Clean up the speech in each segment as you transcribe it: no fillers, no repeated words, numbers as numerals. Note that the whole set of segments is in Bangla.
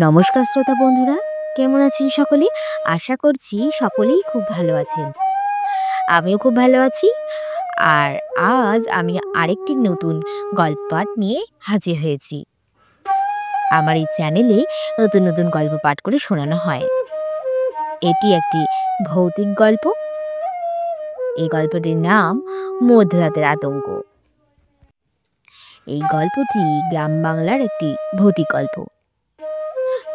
নমস্কার শ্রোতা বন্ধুরা, কেমন আছেন সকলে? আশা করছি সকলেই খুব ভালো আছেন। আমিও খুব ভালো আছি। আর আজ আমি আরেকটি নতুন গল্প পাঠ নিয়ে হাজির হয়েছি। আমার এই চ্যানেলে নতুন নতুন গল্প পাঠ করে শোনানো হয়। এটি একটি ভৌতিক গল্প। এই গল্পটির নাম মধ্যরাতের আতঙ্ক। এই গল্পটি গ্রাম বাংলার একটি ভৌতিক গল্প।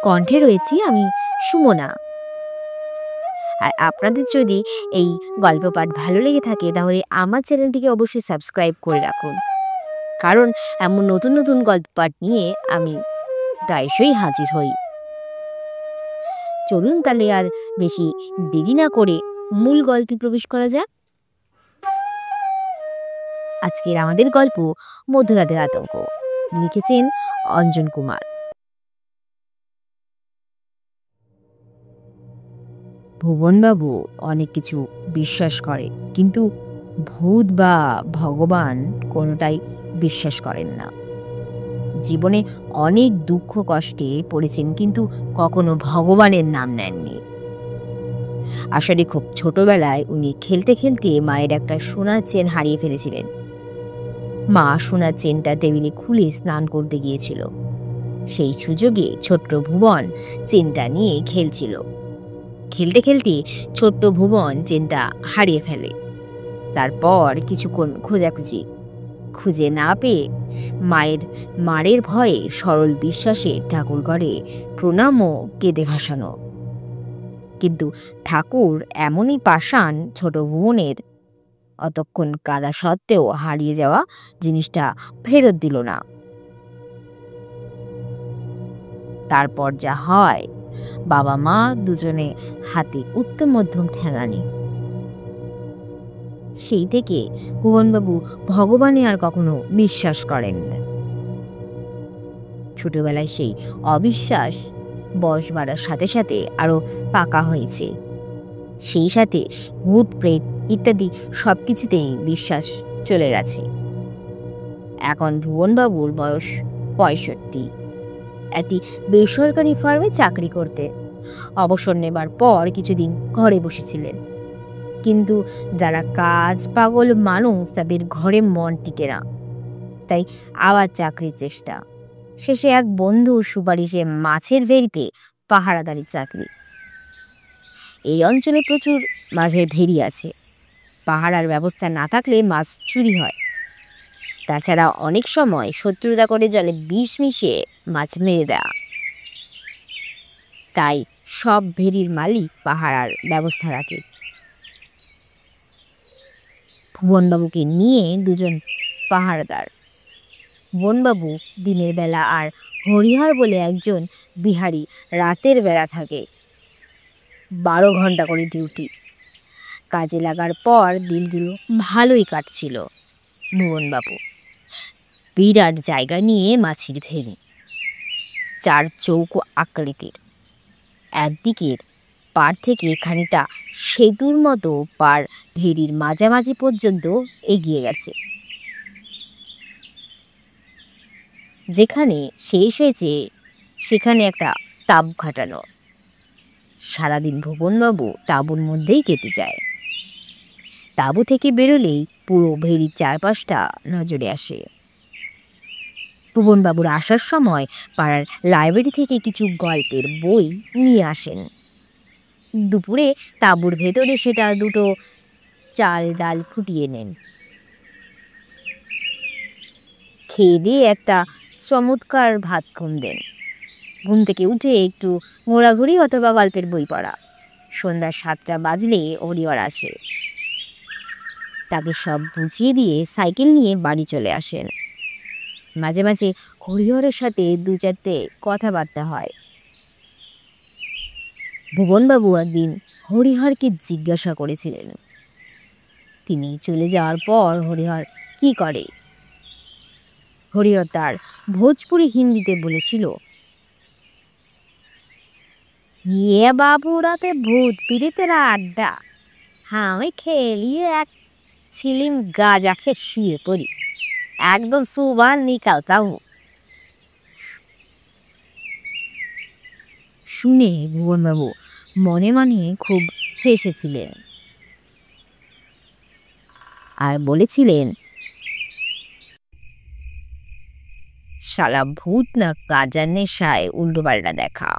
কণ্ঠে রয়েছি আমি, সুমনা। আর আপনাদের যদি এই গল্প পাঠ ভালো লেগে থাকে তাহলে আমার চ্যানেলটিকে অবশ্যই সাবস্ক্রাইব করে রাখুন, কারণ এমন নতুন নতুন গল্প পাঠ নিয়ে আমি প্রায়শই হাজির হই। চলুন তাহলে আর বেশি দেরি না করে মূল গল্পে প্রবেশ করা যাক। আজকের আমাদের গল্প মধ্যরাতের আতঙ্ক, লিখেছেন অঞ্জন কুমার। ভুবনবাবু অনেক কিছু বিশ্বাস করে, কিন্তু ভূত বা ভগবান কোনোটাই বিশ্বাস করেন না। জীবনে অনেক দুঃখ কষ্টে পড়েছেন, কিন্তু কখনো ভগবানের নাম নেননি। আসলে খুব ছোটবেলায় উনি খেলতে খেলতে মায়ের একটা সোনার চেন হারিয়ে ফেলেছিলেন। মা সোনার চেনটা টেবিলে খুলে স্নান করতে গিয়েছিল। সেই সুযোগে ছোট্ট ভুবন চেনটা নিয়ে খেলছিল। খেলতে খেলতে ছোট্ট ভুবন চেনটা হারিয়ে ফেলে। তারপর কিছুক্ষণ খোঁজাখুঁজি, খুঁজে না পেয়ে মায়ের মারের ভয়ে সরল বিশ্বাসে ঠাকুর ঘরে প্রণাম ও কেঁদে ভাসানো। কিন্তু ঠাকুর এমনই পাষাণ, ছোট ভুবনের অতক্ষণ কাদা সত্ত্বেও হারিয়ে যাওয়া জিনিসটা ফেরত দিল না। তারপর যা হয়, বাবা মা দুজনে হাতে উত্তম মধ্যম ঠেঙানি। সেই থেকে ভুবনবাবু ভগবানে আর কখনো বিশ্বাস করেন না। ছোটবেলায় সেই অবিশ্বাস বয়স বাড়ার সাথে সাথে আরো পাকা হয়েছে। সেই সাথে ভূত প্রেত ইত্যাদি সব কিছুতেই বিশ্বাস চলে গেছে। এখন ভুবনবাবুর বয়স 65। একটি বেসরকারি ফার্মে চাকরি করতে অবসর নেবার পর কিছুদিন ঘরে বসেছিলেন। কিন্তু যারা কাজ পাগল মানুষ তাদের ঘরে মন টিকে না, তাই আবার চাকরির চেষ্টা। শেষে এক বন্ধুর সুপারিশে মাছের ভেড়িতে পাহারাদারির চাকরি। এই অঞ্চলে প্রচুর মাছের ভেড়ি আছে। পাহারার ব্যবস্থা না থাকলে মাছ চুরি হয়। তাছাড়া অনেক সময় শত্রুতা করে জলে বিষ মিশিয়ে মাছ মেরে দেয়া। তাই সব ভেড়ির মালিক পাহারার ব্যবস্থা রাখে। ভুবনবাবুকে নিয়ে দুজন পাহারাদার। ভুবনবাবু দিনের বেলা আর হরিহর বলে একজন বিহারি রাতের বেলা থাকে। 12 ঘন্টা করে ডিউটি। কাজে লাগার পর দিনগুলো ভালোই কাটছিল। ভুবনবাবু বিরাট জায়গা নিয়ে মাছের ভেড়ি, 4 চৌকো আকৃতির। একদিকের পাড় থেকে খানিকটা সেতুর মতো পাড় ভেড়ির মাঝামাঝি পর্যন্ত এগিয়ে গেছে। যেখানে শেষ হয়েছে সেখানে একটা তাঁবু খাটানো। সারাদিন ভুবনবাবু তাঁবুর মধ্যেই কেটে যায়। তাঁবু থেকে বেরোলেই পুরো ভেড়ির চারপাশটা নজরে আসে। ভুবনবাবুর আসার সময় পাড়ার লাইব্রেরি থেকে কিছু গল্পের বই নিয়ে আসেন। দুপুরে তাঁবুর ভেতরে সেটা দুটো চাল ডাল ফুটিয়ে নেন। খেয়ে দিয়ে একটা চমৎকার ভাত দেন। ঘুম থেকে উঠে একটু ঘোরাঘুরি অথবা গল্পের বই পড়া। সন্ধ্যা 7টা বাজলে হরিহর আসে। তাকে সব বুঝিয়ে দিয়ে সাইকেল নিয়ে বাড়ি চলে আসেন। মাঝে মাঝে হরিহরের সাথে 2-4টে কথাবার্তা হয়। ভুবনবাবু একদিন হরিহরকে জিজ্ঞাসা করেছিলেন, তিনি চলে যাওয়ার পর হরিহর কি করে। হরিহর তার ভোজপুরি হিন্দিতে বলেছিল, ইয়ে বাবু রাতে ভূত পীড়িতেরা আড্ডা, আমি খেলিয়ে এক ছিলিম গাঁজা খেয়ে শুয়ে পড়ি, একদম সুবাহ নিকালতা হো। শুনে ভুবনবাবু মনে মনে খুব হেসেছিলেন আর বলেছিলেন, শালা ভূত না গাঁজার নেশায় উল্টোপাল্টা দেখা।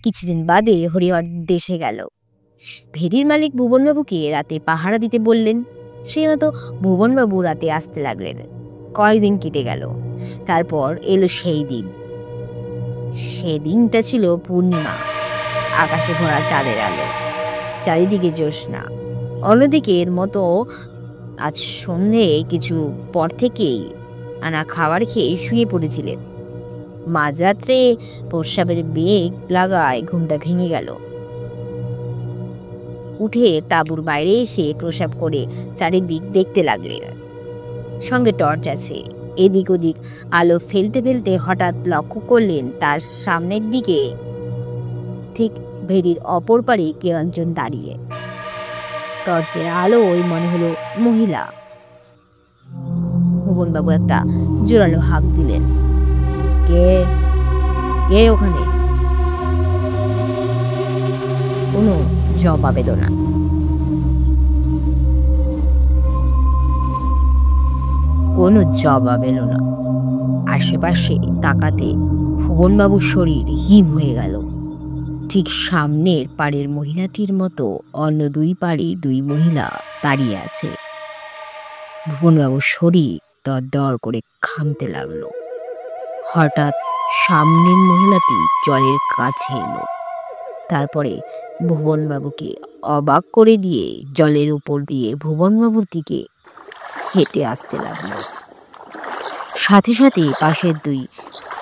কিছুদিন বাদে হরিহর দেশে গেল। ভেরির মালিক ভুবনবাবুকে রাতে পাহারা দিতে বললেন। সেই মতো ভুবনবাবু রাতে আসতে লাগলেন। কয়েকদিন কেটে গেল। তারপর এলো সেই দিন। সেদিনটা ছিল পূর্ণিমা। আকাশে ভরা চাঁদের আলো, চারিদিকে জ্যোৎস্না। অন্যদিকে এর মতো আজ সন্ধে কিছু পর থেকেই আনা খাবার খেয়ে শুয়ে পড়েছিলেন। মাঝরাত্রে প্রস্রাবের বেগ লাগায় ঘুমটা ভেঙে গেল। উঠে তাঁবুর বাইরে এসে প্রস্রাব করে চারিদিক দেখতে লাগলেন। সঙ্গে টর্চ আছে। এদিক ওদিক আলো ফেলতে ফেলতে হঠাৎ লক্ষ্য করলেন তার সামনের দিকে ঠিক ভেরির অপর পারে কেউ একজন দাঁড়িয়ে। টর্চের আলো ওই মনে হলো মহিলা। ভুবনবাবু একটা জোরালো হাঁক দিলেন, কে কে ওখানে? কোনো জবাব এলো না। কোনো জবাব এলো না। আশেপাশে তাকাতে ভুবনবাবুর শরীর হিম হয়ে গেল। ঠিক সামনের পাড়ের মহিলাটির মতো অন্য দুই পাড়ে দুই মহিলা দাঁড়িয়ে আছে। ভুবনবাবুর শরীর দরদর করে ঘামতে লাগলো। হঠাৎ সামনের মহিলাটি জলের কাছে এলো। তারপরে ভুবনবাবুকে অবাক করে দিয়ে জলের উপর দিয়ে ভুবনবাবুর দিকে হেঁটে আসতে লাগলো। সাথে সাথে পাশের দুই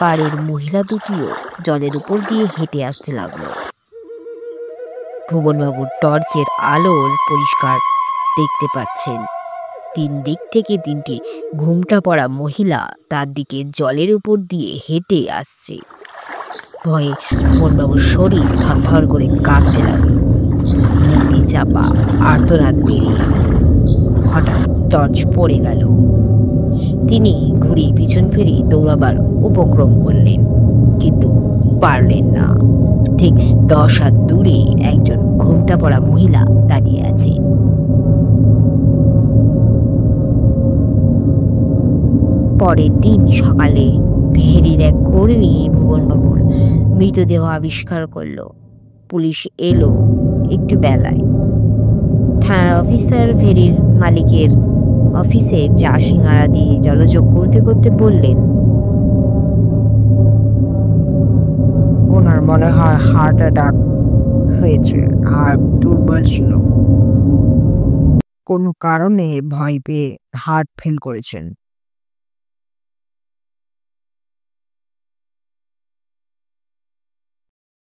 পাড়ের মহিলা দুটিও জলের উপর দিয়ে হেঁটে আসতে লাগলো। ভুবনবাবুর টর্চের আলোর পরিষ্কার দেখতে পাচ্ছেন তিন দিক থেকে তিনটি ঘোমটা পরা মহিলা তার দিকে জলের উপর দিয়ে হেঁটে আসছে। ভয়ে ভুবনবাবুর শরীর থরথর করে কাঁপতে লাগলো। মুক্তি চাপা আর্তনাদ বেরিয়ে হঠাৎ টর্চ পড়ে গেল। তিনি ঘুরে পিছন ফিরে দৌড়াবার উপক্রম করলেন, কিন্তু পারলেন না। ঠিক 10 হাত দূরে একজন ঘোমটা পরা মহিলা দাঁড়িয়ে আছে। পরের দিন সকালে ভেরির এক কর্মী ভুবনবাবুর মৃতদেহ আবিষ্কার করল। পুলিশ এলো একটু বেলায়। থানার অফিসার ভেরির মালিকের অফিসে চা সিঙ্গারা দিয়ে জলযোগ করতে করতে বললেন, ওনার মনে হয় হার্ট অ্যাটাক হয়েছে আর দুর্বল ছিল, কোনো কারণে ভয় পেয়ে হার্ট ফেল করেছেন।